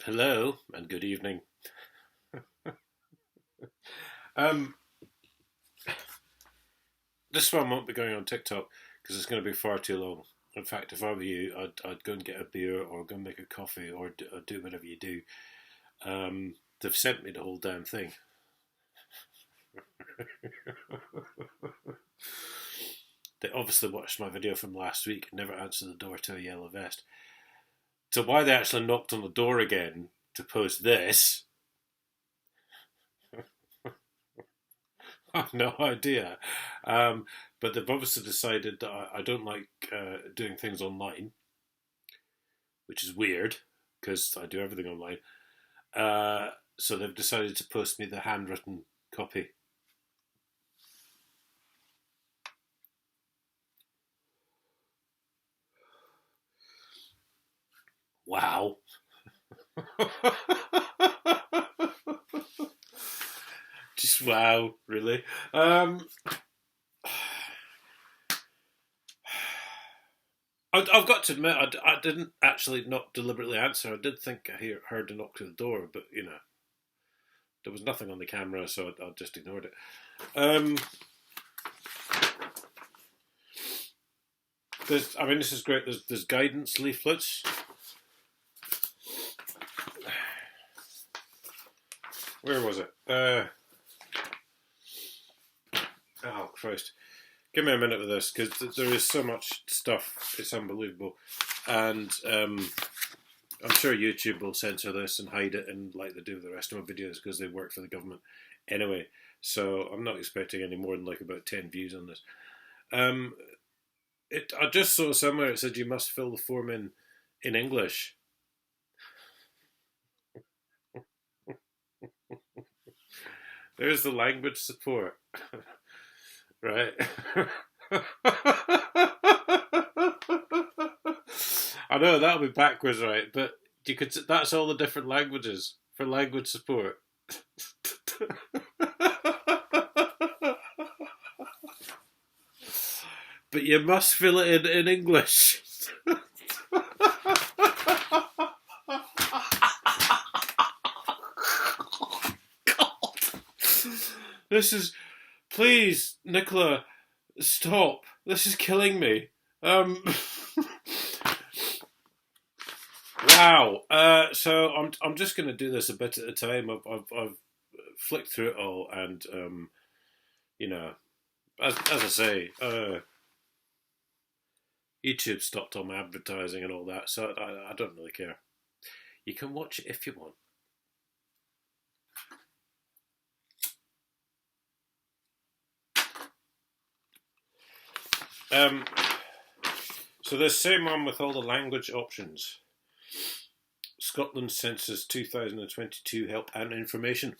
Hello and good evening. Um, this one won't be going on TikTok because it's going to be far too long. In fact, if I were you, I'd go and get a beer or go and make a coffee or do whatever you do. They've sent me the whole damn thing. They obviously watched my video from last week and never answered the door to a yellow vest. So why they actually knocked on the door again to post this, I have no idea. But they've obviously decided that I don't like doing things online, which is weird because I do everything online. So they've decided to post me the handwritten copy. Wow. Just wow, really. I've got to admit, I didn't actually not deliberately answer. I did think I heard a knock to the door, but there was nothing on the camera, so I just ignored it. This is great. There's guidance leaflets. Where was it? Oh Christ! Give me a minute with this because there is so much stuff. It's unbelievable, and I'm sure YouTube will censor this and hide it, and like they do with the rest of my videos because they work for the government anyway. So I'm not expecting any more than like about 10 views on this. I just saw somewhere it said you must fill the form in English. There's the language support, right? I know that'll be backwards, right? But you could. That's all the different languages for language support. But you must fill it in English. God. This is. Please, Nicola, stop. This is killing me. Wow. So I'm just going to do this a bit at a time. I've flicked through it all, and as I say, YouTube stopped all my advertising and all that, so I don't really care. You can watch it if you want. So this same one with all the language options. Scotland Census 2022 Help and Information.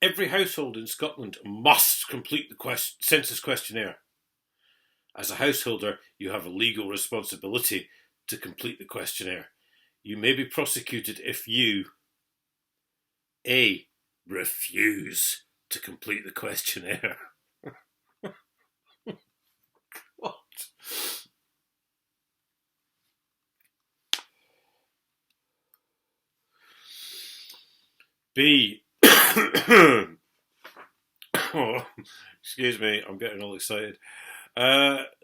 Every household in Scotland must complete the census questionnaire. As a householder, you have a legal responsibility to complete the questionnaire. You may be prosecuted if you A. Refuse to complete the questionnaire. What? B. Oh, excuse me, I'm getting all excited.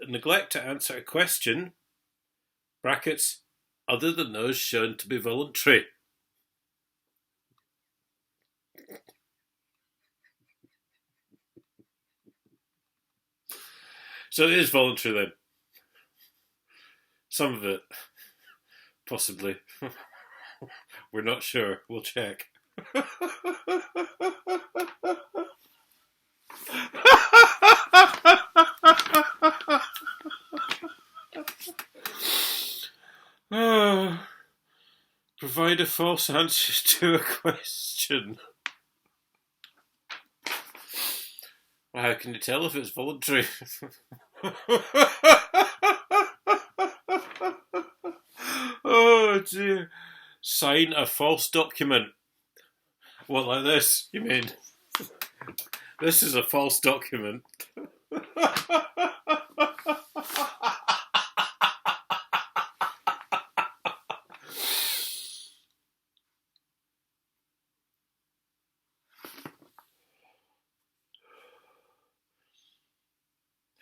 Neglect to answer a question, brackets, other than those shown to be voluntary. So it is voluntary then. Some of it, possibly. We're not sure. We'll check. Provide a false answer to a question. Well, how can you tell if it's voluntary? Oh dear. Sign a false document. What, like this, you mean? This is a false document.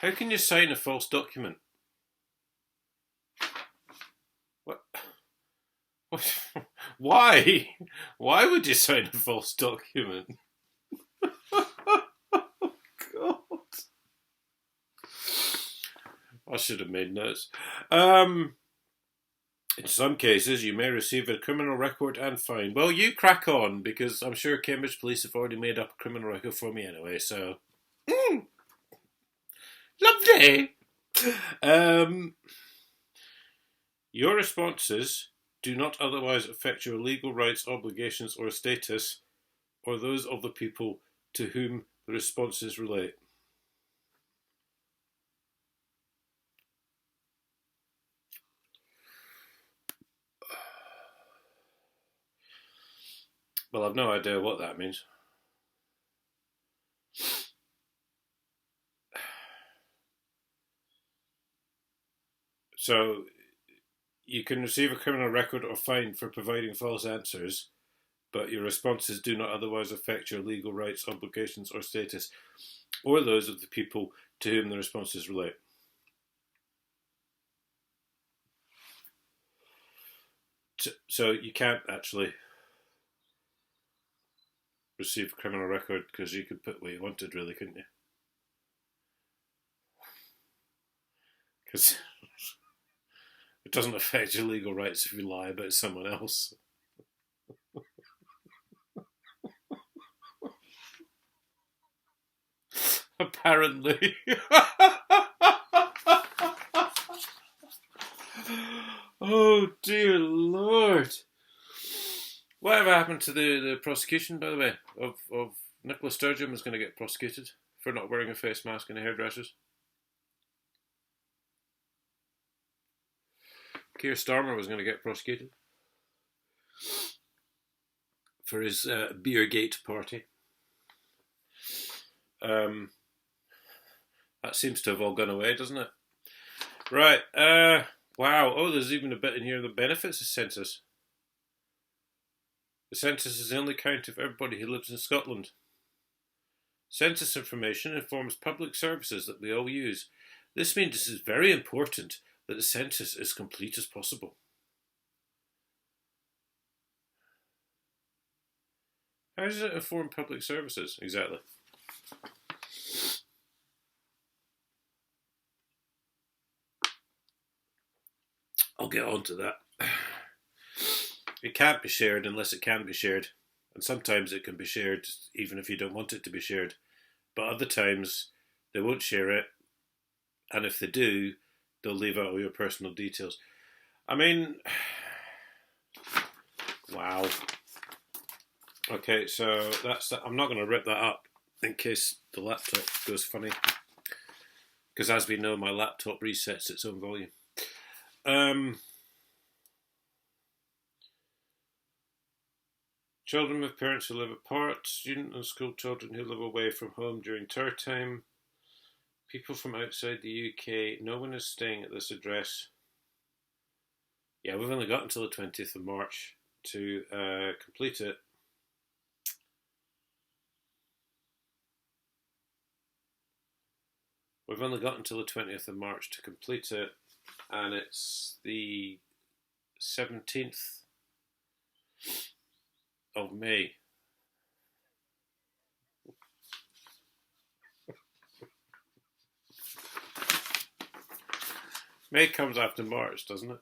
How can you sign a false document? What? What? Why? Why would you sign a false document? God. I should have made notes. In some cases, you may receive a criminal record and fine. Well, you crack on, because I'm sure Cambridge Police have already made up a criminal record for me anyway, so... Lovely! Your responses do not otherwise affect your legal rights, obligations, or status, or those of the people to whom the responses relate. Well, I've no idea what that means. So, you can receive a criminal record or fine for providing false answers, but your responses do not otherwise affect your legal rights, obligations, or status, or those of the people to whom the responses relate. So you can't actually receive a criminal record because you could put what you wanted, really, couldn't you? Because it doesn't affect your legal rights if you lie about someone else. Apparently. Oh dear Lord. Whatever happened to the prosecution, by the way, of Nicola Sturgeon was going to get prosecuted for not wearing a face mask in a hairdresser's? Keir Starmer was going to get prosecuted for his Beergate party. That seems to have all gone away, doesn't it? Right. Wow. Oh, there's even a bit in here that benefits the census. The census is the only count of everybody who lives in Scotland. Census information informs public services that we all use. This means it is very important that the census is complete as possible. How does it inform public services, exactly? I'll get on to that. It can't be shared unless it can be shared. And sometimes it can be shared even if you don't want it to be shared. But other times they won't share it. And if they do, they'll leave out all your personal details. I mean, wow. Okay, so that's that. I'm not going to rip that up in case the laptop goes funny. Because as we know, my laptop resets its own volume. Children with parents who live apart, student and school children who live away from home during tour time, people from outside the UK. No one is staying at this address. Yeah, we've only got until the 20th of March to complete it. We've only got until the 20th of March to complete it, and it's the 17th of May. May comes after March, doesn't it?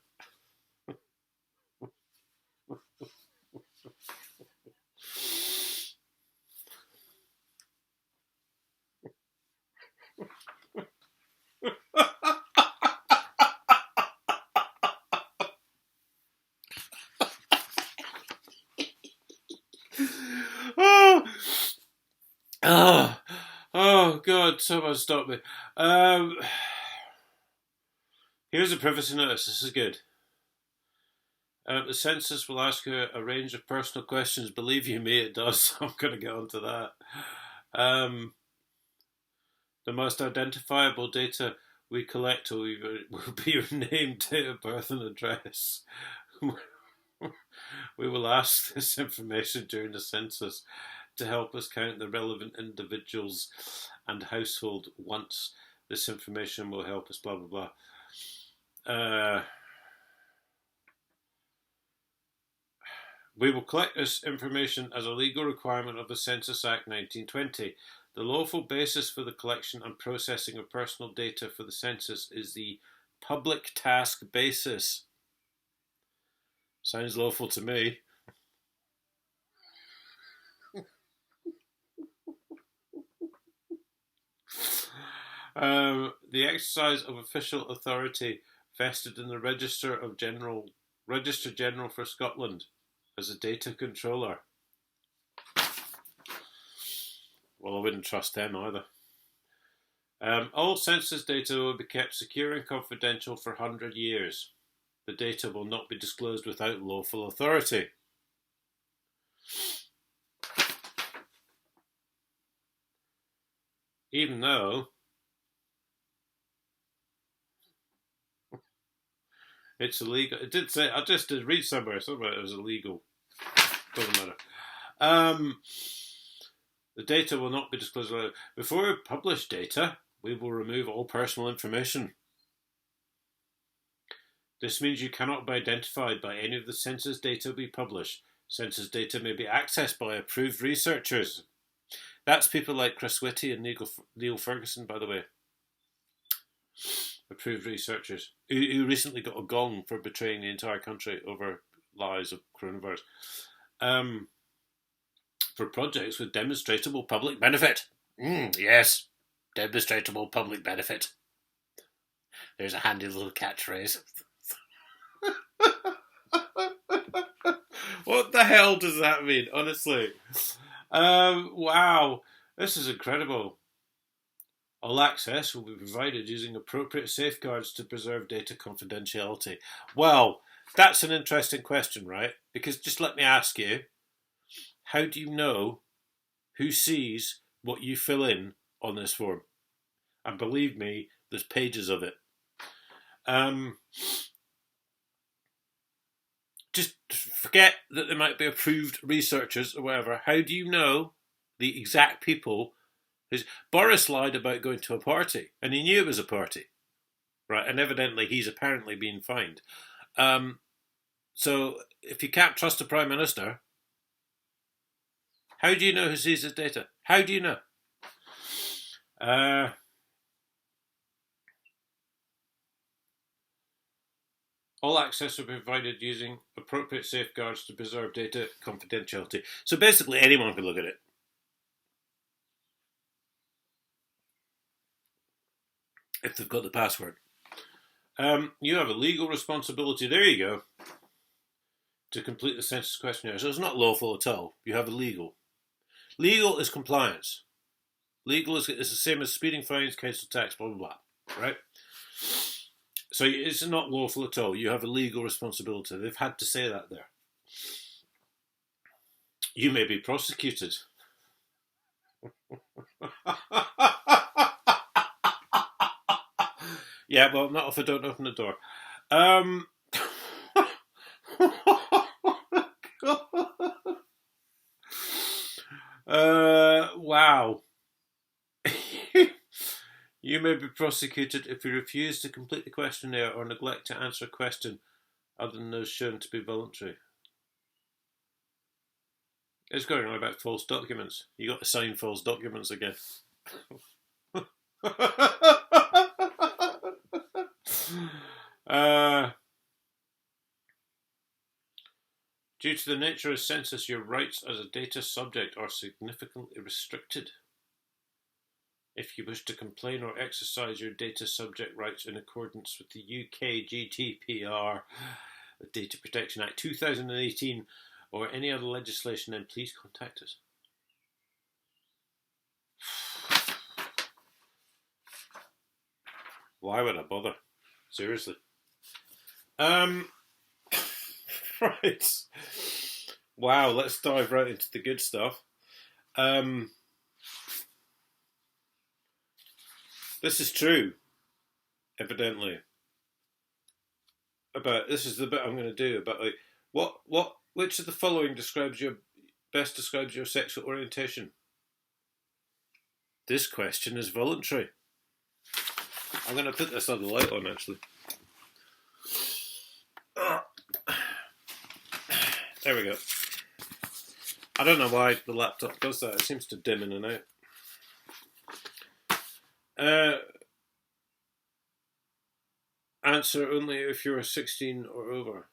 Oh, God, someone stop me. Here's a privacy notice. This is good. The census will ask you a range of personal questions. Believe you me, it does. I'm going to get onto that. The most identifiable data we collect will be your name, date of birth, and address. We will ask this information during the census to help us count the relevant individuals and household once This information will help us, blah, blah, blah. We will collect this information as a legal requirement of the Census Act 1920. The lawful basis for the collection and processing of personal data for the census is the public task basis. Sounds lawful to me. The exercise of official authority vested in the Register General for Scotland as a data controller. Well, I wouldn't trust them either. All census data will be kept secure and confidential for 100 years. The data will not be disclosed without lawful authority. Even though it's illegal. It did say, I just did read somewhere it was illegal. Doesn't matter. The data will not be disclosed. Before we publish data, we will remove all personal information. This means you cannot be identified by any of the census data we publish. Census data may be accessed by approved researchers. That's people like Chris Whitty and Neil Ferguson, by the way. Approved researchers who recently got a gong for betraying the entire country over lies of coronavirus. For projects with demonstrable public benefit. Yes, demonstrable public benefit. There's a handy little catchphrase. What the hell does that mean, honestly? Wow, this is incredible. All access will be provided using appropriate safeguards to preserve data confidentiality. Well, that's an interesting question, right? Because just let me ask you, how do you know who sees what you fill in on this form? And believe me, there's pages of it. Just forget that there might be approved researchers or whatever. How do you know the exact people? Boris lied about going to a party, and he knew it was a party, right? And evidently he's apparently been fined. So if you can't trust the Prime Minister, how do you know who sees his data? How do you know? All access will be provided using appropriate safeguards to preserve data confidentiality. So basically anyone can look at it. If they've got the password. You have a legal responsibility, there you go, to complete the census questionnaire. So it's not lawful at all. You have a legal. Legal is compliance. Legal is the same as speeding fines, council tax, blah, blah, blah. Right? So it's not lawful at all. You have a legal responsibility. They've had to say that there. You may be prosecuted. Yeah, well, not if I don't open the door. Wow. You may be prosecuted if you refuse to complete the questionnaire or neglect to answer a question other than those shown to be voluntary. It's going on about false documents. You got to sign false documents again. Due to the nature of census, your rights as a data subject are significantly restricted. If you wish to complain or exercise your data subject rights in accordance with the UK GDPR, the Data Protection Act 2018, or any other legislation, then please contact us. Why would I bother? Seriously. Right. Wow, let's dive right into the good stuff. This is true, evidently. This is the bit I'm going to do about which of the following best describes your sexual orientation? This question is voluntary. I'm going to put this other light on, actually. There we go. I don't know why the laptop does that. It seems to dim in and out. Answer only if you're 16 or over.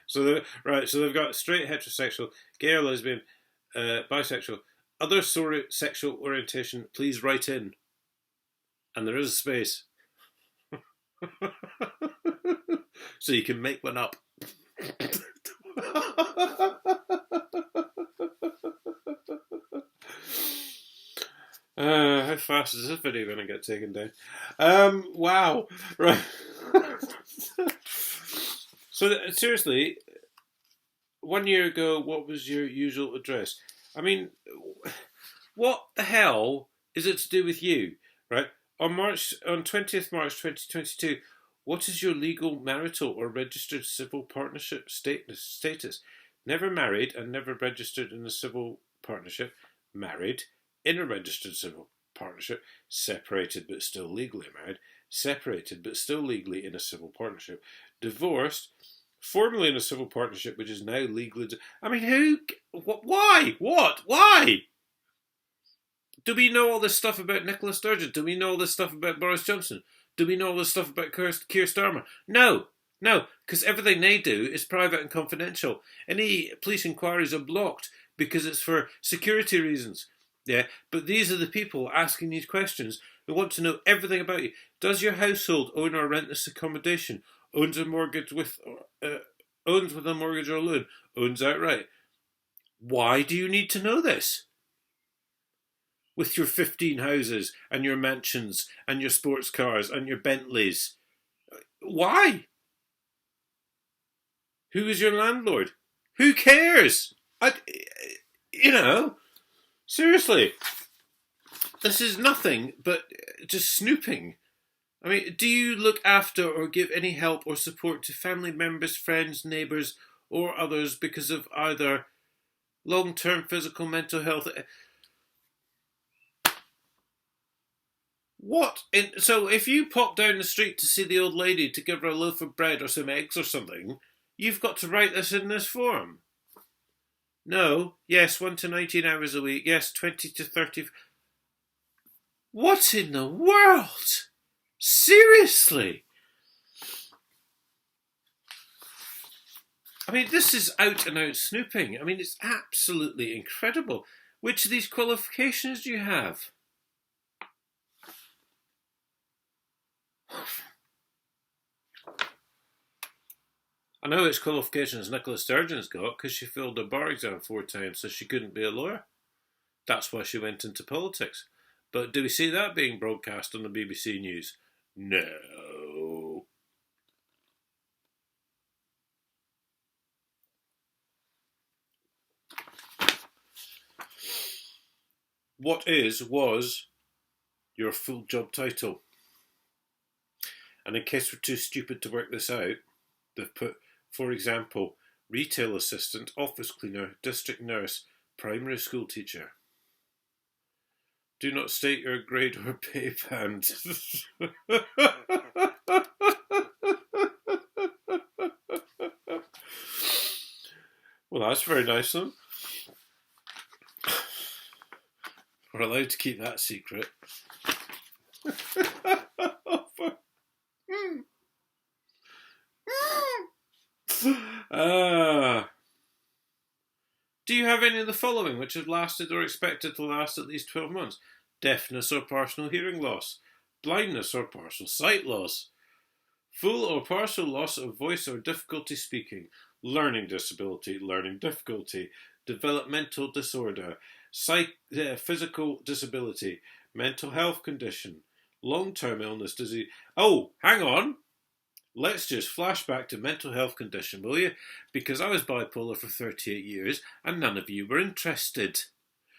So they've got straight, heterosexual, gay or lesbian, bisexual, other sexual orientation. Please write in, and there is a space, so you can make one up. How fast is this video going to get taken down? Wow. Right. So, seriously, 1 year ago, what was your usual address? I mean, what the hell is it to do with you, right? On 20th March 2022, what is your legal marital or registered civil partnership status? Never married and never registered in a civil partnership. Married, in a registered civil partnership. Separated but still legally married. Separated but still legally in a civil partnership. Divorced, formerly in a civil partnership which is now legally... I mean, who... Why? What? Why? Do we know all this stuff about Nicola Sturgeon? Do we know all this stuff about Boris Johnson? Do we know all this stuff about Keir Starmer? No, because everything they do is private and confidential. Any police inquiries are blocked because it's for security reasons. Yeah, but these are the people asking these questions who want to know everything about you. Does your household own or rent this accommodation? Owns with a mortgage or loan? Owns outright? Why do you need to know this? With your 15 houses and your mansions and your sports cars and your Bentleys. Why? Who is your landlord? Who cares? Seriously. This is nothing but just snooping. I mean, do you look after or give any help or support to family members, friends, neighbours or others because of either long-term physical, mental health... What? So if you pop down the street to see the old lady to give her a loaf of bread or some eggs or something, you've got to write this in this form. No. Yes, 1 to 19 hours a week. Yes, 20 to 30... What in the world? Seriously? I mean, this is out and out snooping. I mean, it's absolutely incredible. Which of these qualifications do you have? I know which qualifications Nicola Sturgeon's got because she failed her bar exam 4 times, so she couldn't be a lawyer. That's why she went into politics. But do we see that being broadcast on the BBC News? No. What was your full job title? And in case we're too stupid to work this out, they've put, for example, retail assistant, office cleaner, district nurse, primary school teacher. Do not state your grade or pay band. Well, that's very nice of them. We're allowed to keep that secret. Do you have any of the following which have lasted or expected to last at least 12 months? Deafness or partial hearing loss, blindness or partial sight loss, full or partial loss of voice or difficulty speaking, learning disability, developmental disorder, physical disability, mental health condition, long-term illness, disease. Oh, hang on. Let's just flash back to mental health condition, will you? Because I was bipolar for 38 years and none of you were interested.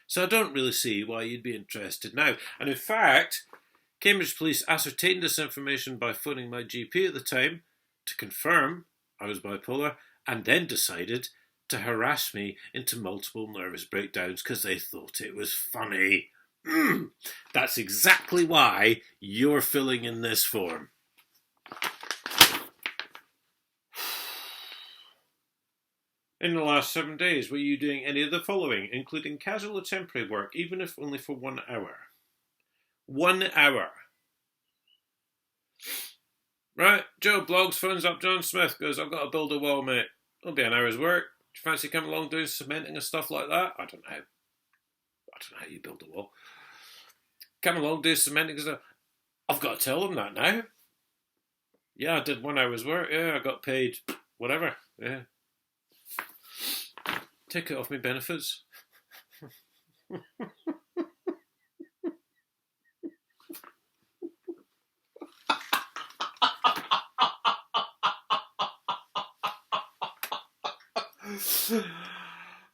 So I don't really see why you'd be interested now. And in fact, Cambridge Police ascertained this information by phoning my GP at the time to confirm I was bipolar and then decided to harass me into multiple nervous breakdowns because they thought it was funny. That's exactly why you're filling in this form. In the last 7 days, were you doing any of the following, including casual or temporary work, even if only for 1 hour? 1 hour. Right, Joe Blogs phones up John Smith, goes, I've got to build a wall, mate. It'll be an hour's work. Do you fancy coming along doing cementing and stuff like that? I don't know how you build a wall. Come along, do cementing and stuff. I've got to tell them that now. Yeah, I did 1 hour's work. Yeah, I got paid whatever. Yeah. Take it off my benefits.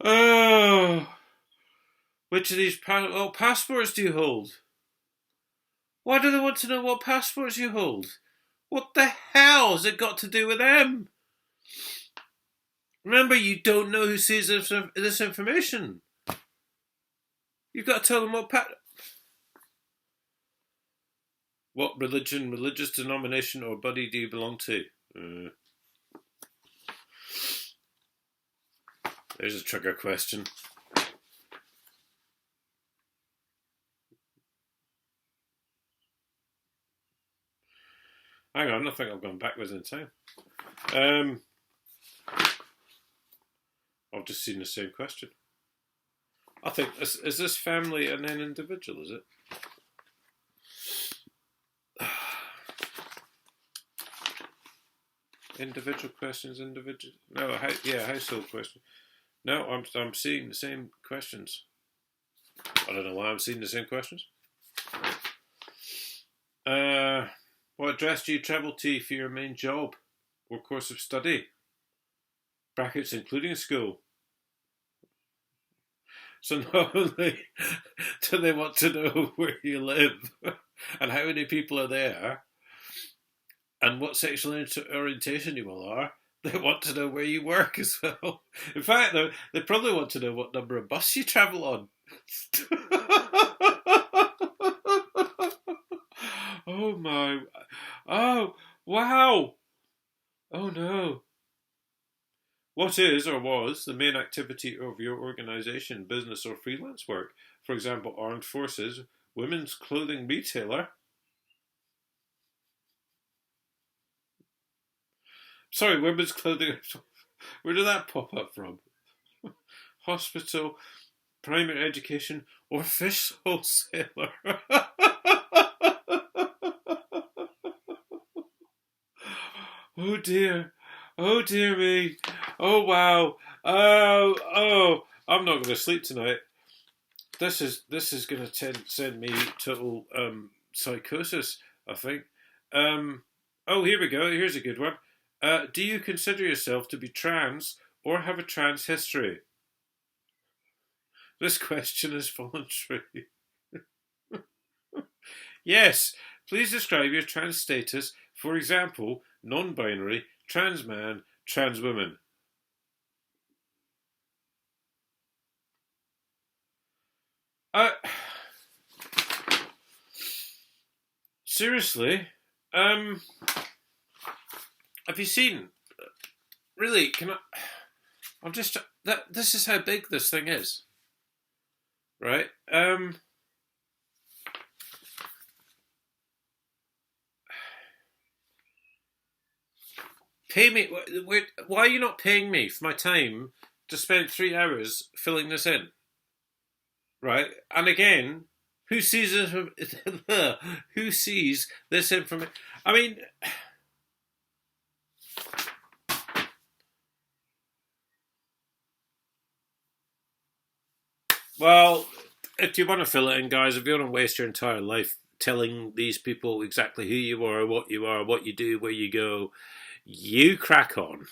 Oh, which of these passports do you hold? Why do they want to know what passports you hold? What the hell has it got to do with them? Remember, you don't know who sees this information. You've got to tell them what religion, religious denomination, or body do you belong to? There's a trigger question. Hang on, I think I've gone backwards in time. I've just seen the same question. I think, is this family and then individual, is it? Individual questions, individual... No, household question. No, I'm seeing the same questions. I don't know why I'm seeing the same questions. What address do you travel to for your main job or course of study? Brackets including school. So not only do they want to know where you live and how many people are there and what sexual orientation you all are, they want to know where you work as well. In fact, they probably want to know what number of bus you travel on. Oh my... Oh, wow! Oh no. What is or was the main activity of your organisation, business or freelance work? For example, armed forces, women's clothing retailer. Sorry, women's clothing. Where did that pop up from? Hospital, primary education, or fish wholesaler? Oh dear. Oh dear me. Oh wow. Oh, I'm not going to sleep tonight. This is going to send me total psychosis, I think. Oh, here we go. Here's a good one. Do you consider yourself to be trans or have a trans history? This question is voluntary. Yes. Please describe your trans status. For example, non-binary, trans man, trans woman. Seriously, have you seen? Really, can I? I'm just that. This is how big this thing is, right? Pay me. Why are you not paying me for my time to spend 3 hours filling this in? Right, and again, who sees it? Who sees this information? I mean, well, if you want to fill it in, guys, if you want to waste your entire life telling these people exactly who you are, what you do, where you go, you crack on.